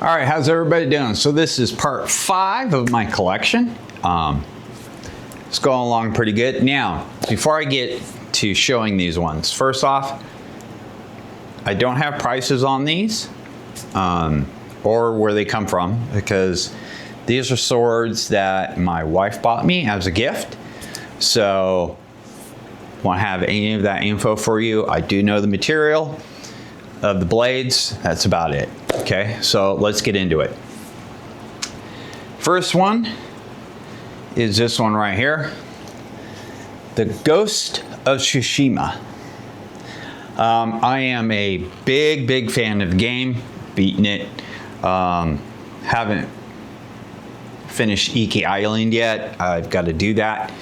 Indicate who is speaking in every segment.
Speaker 1: All right, how's everybody doing? So this is part 5 of my collection. It's going along pretty good. Now, before I get to showing these ones, first off, I don't have prices on these or where they come from, because these are swords that my wife bought me as a gift. So, won't have any of that info for you. I do know the material of the blades. That's about it. Okay, so let's get into it. First one is this one right here, the Ghost of Tsushima. I am a big fan of the game, beaten it. Haven't finished Iki Island yet. I've got to do that.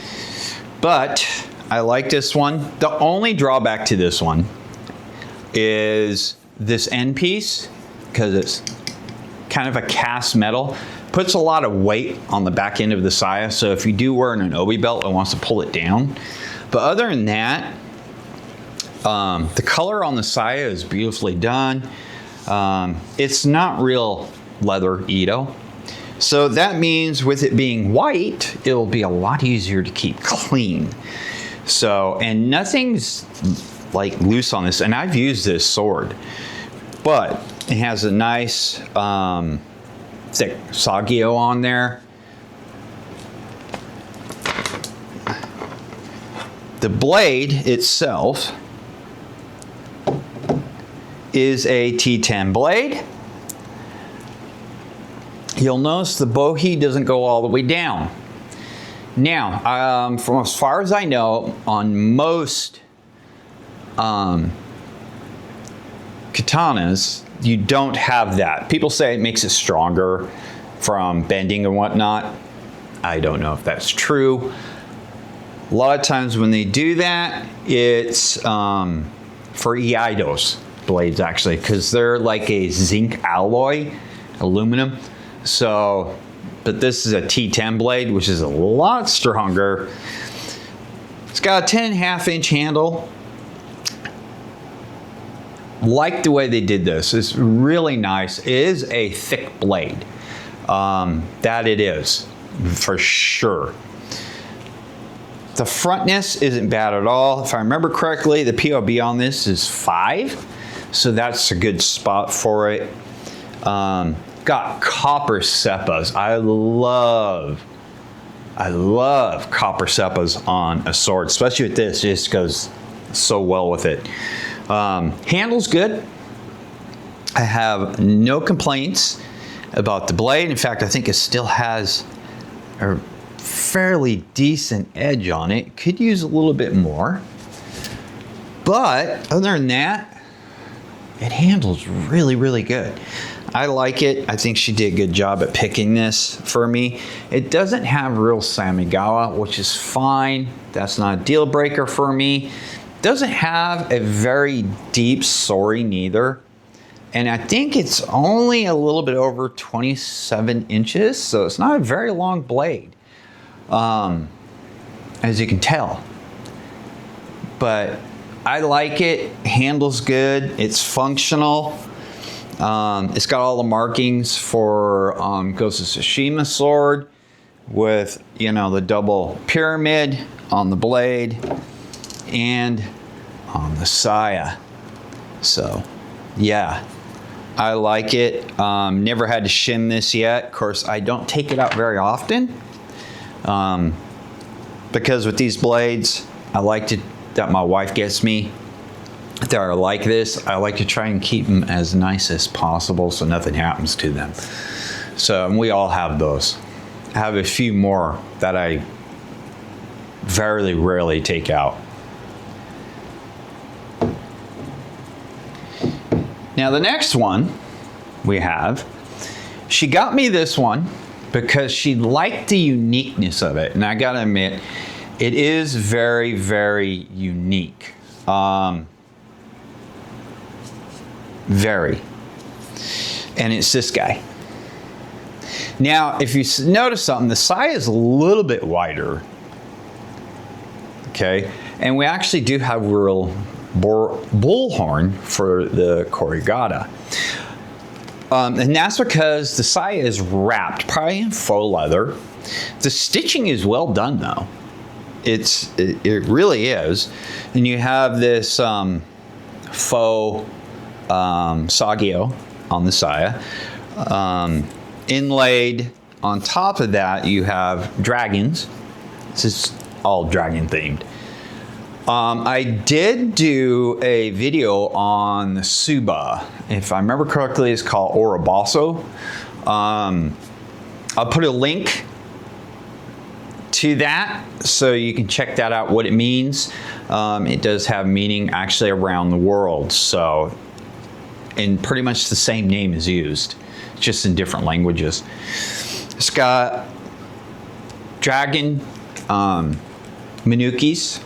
Speaker 1: But I like this one. The only drawback to this one is this end piece, because it's kind of a cast metal. Puts a lot of weight on the back end of the saya, so if you do wear an obi belt, it wants to pull it down. But other than that, the color on the saya is beautifully done. It's not real leather Edo. So that means with it being white, it'll be a lot easier to keep clean. So, and nothing's like loose on this, and I've used this sword, but it has a nice thick sagio on there. The blade itself is a T10 blade. You'll notice the bohea doesn't go all the way down. Now, from as far as I know, on most katanas, you don't have that. People say it makes it stronger from bending and whatnot. I don't know if that's true. A lot of times when they do that, it's for Iaidos blades, actually, because they're like a zinc alloy, aluminum. So, but this is a T10 blade, which is a lot stronger. It's got a 10.5-inch handle. Like the way they did this. It's really nice. It is a thick blade. That it is, for sure. The frontness isn't bad at all. If I remember correctly, the POB on this is 5. So that's a good spot for it. Got copper seppas. I love copper seppas on a sword, especially with this. It just goes so well with it. Handle's good. I have no complaints about the blade. In fact, I think it still has a fairly decent edge on it. Could use a little bit more. But other than that, it handles really good. I like it. I think she did a good job at picking this for me. It doesn't have real Samigawa, which is fine. That's not a deal breaker for me. Doesn't have a very deep sori neither. And I think it's only a little bit over 27 inches, so it's not a very long blade, as you can tell. But I like it, handles good, it's functional. It's got all the markings for Ghost of Tsushima sword with, you know, the double pyramid on the blade and on the saya. So, yeah, I like it. Never had to shim this yet. Of course, I don't take it out very often because with these blades, I like to, that my wife gets me, that are like this, I like to try and keep them as nice as possible so nothing happens to them. So, and we all have those. I have a few more that I very rarely take out. Now the next one we have, she got me this one because she liked the uniqueness of it. And I gotta admit, it is very unique. Very. And it's this guy. Now, if you notice something, the saya is a little bit wider. Okay, and we actually do have real bullhorn for the Korigata. And that's because the saya is wrapped probably in faux leather. The stitching is well done though. It really is. And you have this faux sagio on the saya. Inlaid on top of that, you have dragons. This is all dragon themed. I did do a video on the Suba. If I remember correctly, it's called Orobasso. I'll put a link to that so you can check that out, what it means. It does have meaning actually around the world. So, and pretty much the same name is used, just in different languages. It's got dragon minukis.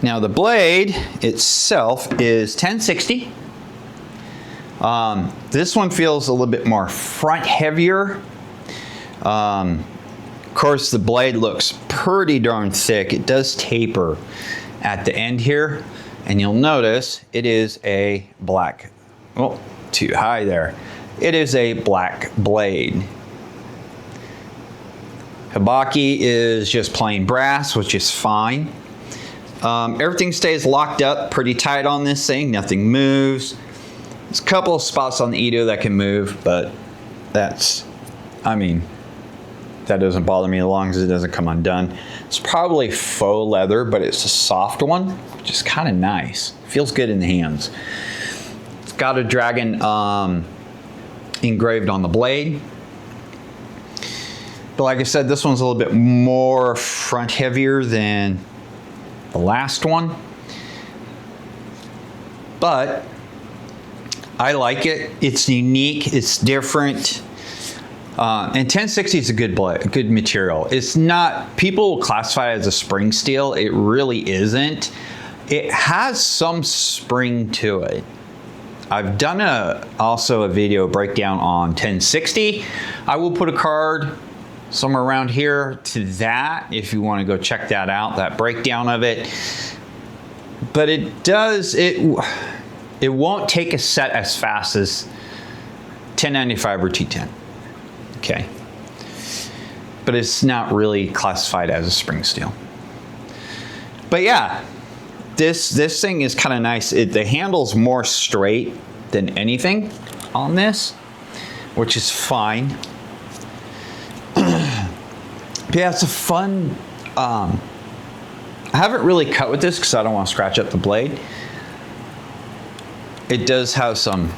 Speaker 1: Now the blade itself is 1060. This one feels a little bit more front heavier. Of course, the blade looks pretty darn thick. It does taper at the end here, and you'll notice it is a black, oh, too high there. It is a black blade. Hibaki is just plain brass, which is fine. Everything stays locked up pretty tight on this thing. Nothing moves. There's a couple of spots on the Ito that can move, but that's, I mean, that doesn't bother me as long as it doesn't come undone. It's probably faux leather, but it's a soft one, which is kind of nice. Feels good in the hands. It's got a dragon engraved on the blade. But like I said, this one's a little bit more front heavier than the last one. But I like it. It's unique. It's different. And 1060 is a good blade, good material. It's not, people will classify it as a spring steel. It really isn't. It has some spring to it. I've done also a video breakdown on 1060. I will put a card somewhere around here to that if you want to go check that out, that breakdown of it. But it does, it won't take a set as fast as 1095 or T10. Okay. But it's not really classified as a spring steel. But yeah, this thing is kind of nice. The handle's more straight than anything on this, which is fine. But yeah, it's a fun, I haven't really cut with this because I don't want to scratch up the blade. It does have some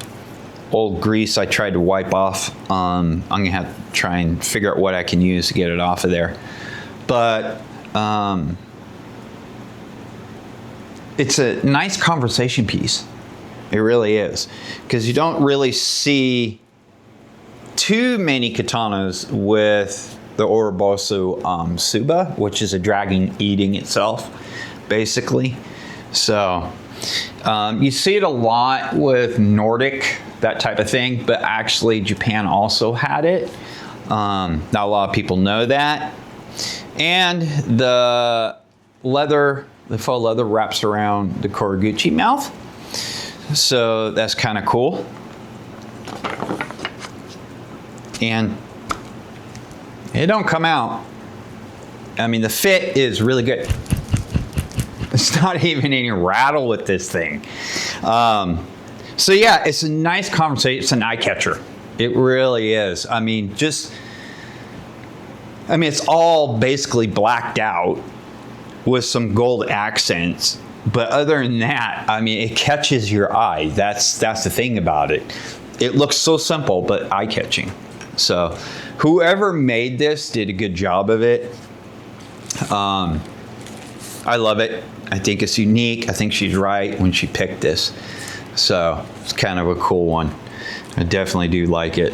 Speaker 1: old grease I tried to wipe off. I'm gonna have to try and figure out what I can use to get it off of there. But it's a nice conversation piece. It really is. Because you don't really see too many katanas with the Orobasso Suba, which is a dragon eating itself, basically. So you see it a lot with Nordic, that type of thing, but actually Japan also had it. Not a lot of people know that. And the leather, the faux leather wraps around the Koraguchi mouth. So that's kind of cool. And it don't come out. I mean, the fit is really good. It's not even any rattle with this thing. So yeah, it's a nice conversation. It's an eye catcher. It really is. I mean, it's all basically blacked out with some gold accents. But other than that, I mean, it catches your eye. That's the thing about it. It looks so simple, but eye-catching. So whoever made this did a good job of it. I love it. I think it's unique. I think she's right when she picked this. So it's kind of a cool one. I definitely do like it.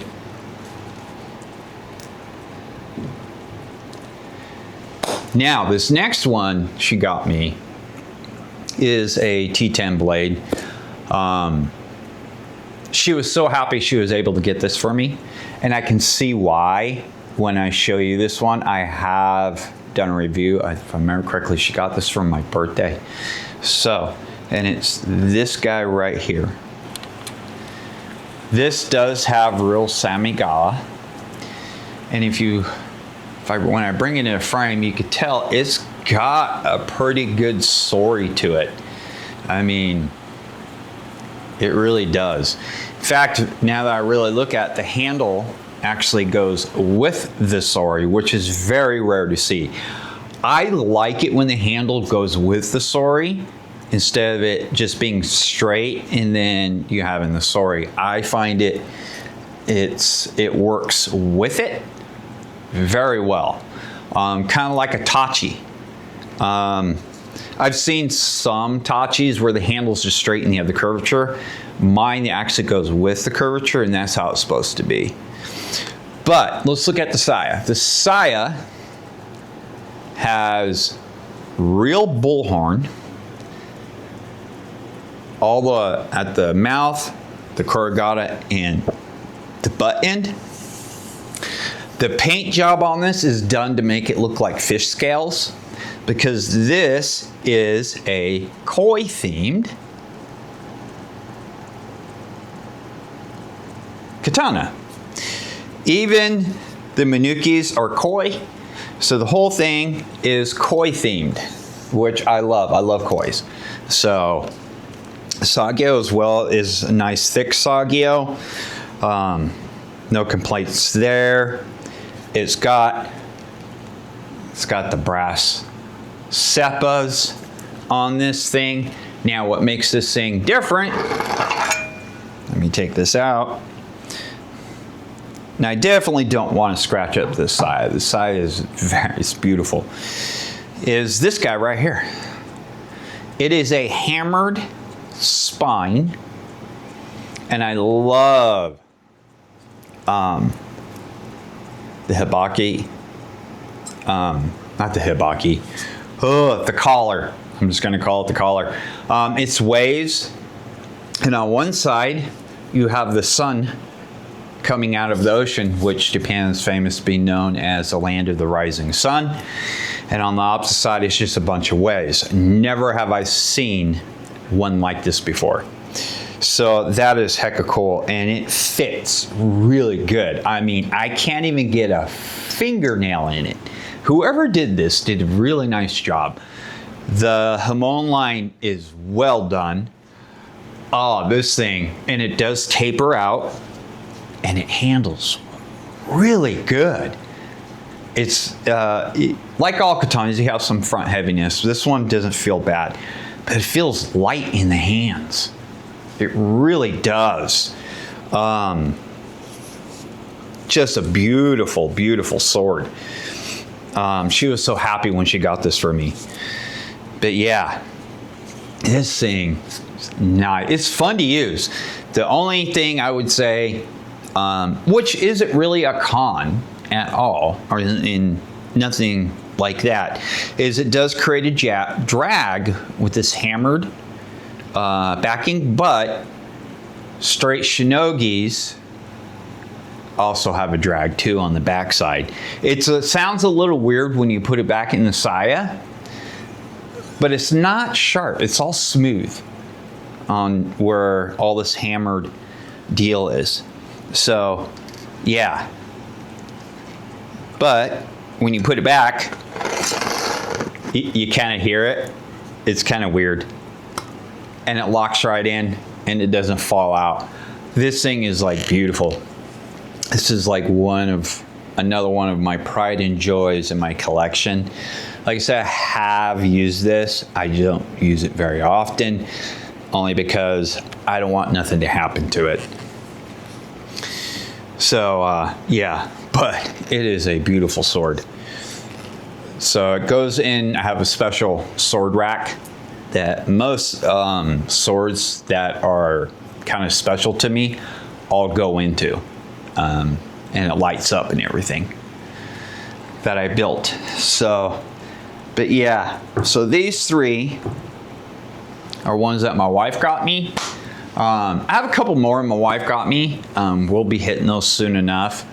Speaker 1: Now, this next one she got me is a T10 blade. She was so happy she was able to get this for me. And I can see why when I show you this one. I have done a review. If I remember correctly, she got this for my birthday. So and it's this guy right here. This does have real Samigala, and when I bring it in a frame, you could tell it's got a pretty good story to it. I mean, it really does. In fact, now that I really look at it, the handle actually goes with the story, which is very rare to see. I like it when the handle goes with the story instead of it just being straight and then you having the story. I find it works with it very well. Kind of like a tachi. I've seen some tachis where the handle's just straight and you have the curvature. Mine actually goes with the curvature, and that's how it's supposed to be. But let's look at the saya. The saya has real bullhorn at the mouth, the corrugata, and the butt end. The paint job on this is done to make it look like fish scales, because this is a koi themed katana. Even the manukis are koi, so the whole thing is koi themed, which I love. I love kois. So Sagio as well is a nice thick Sagio. No complaints there. It's got the brass seppas on this thing. Now what makes this thing different, let me take this out. Now I definitely don't want to scratch up this side. The side is it's beautiful. Is this guy right here. It is a hammered spine, and I love the hibaki, not the hibaki, the collar. I'm just gonna call it the collar. It's waves, and on one side you have the sun coming out of the ocean, which Japan is famous to be known as the land of the rising sun. And on the opposite side, it's just a bunch of waves. Never have I seen one like this before. So that is hecka cool, and it fits really good. I mean, I can't even get a fingernail in it. Whoever did this did a really nice job. The hamon line is well done. Oh, this thing, and it does taper out, and it handles really good. It's like all katanas, you have some front heaviness. This one doesn't feel bad, but it feels light in the hands. It really does. Just a beautiful, beautiful sword. She was so happy when she got this for me. But yeah, this thing, nice. It's fun to use. The only thing I would say, which isn't really a con at all, or in nothing like that, is it does create a drag with this hammered backing, but straight shinogis also have a drag too on the backside. It sounds a little weird when you put it back in the saya, but it's not sharp. It's all smooth on where all this hammered deal is. So yeah, but when you put it back, you kind of hear it. It's kind of weird, and it locks right in, and it doesn't fall out. This thing is like beautiful. This is like another one of my pride and joys in my collection. Like I said, I have used this. I don't use it very often, only because I don't want nothing to happen to it. So yeah, but it is a beautiful sword. So it goes in, I have a special sword rack that most swords that are kind of special to me all go into. And it lights up and everything that I built. So, but yeah, so these three are ones that my wife got me. I have a couple more my wife got me. We'll be hitting those soon enough.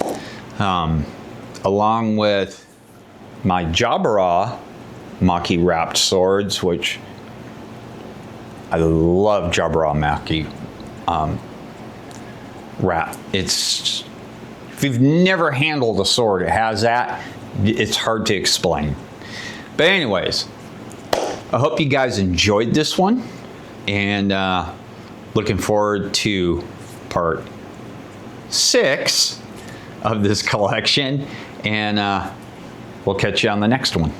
Speaker 1: Along with my Jabara Maki wrapped swords, which I love Jabberwocky wrap. It's, if you've never handled a sword, it has that. It's hard to explain. But anyways, I hope you guys enjoyed this one, and looking forward to part 6 of this collection, and we'll catch you on the next one.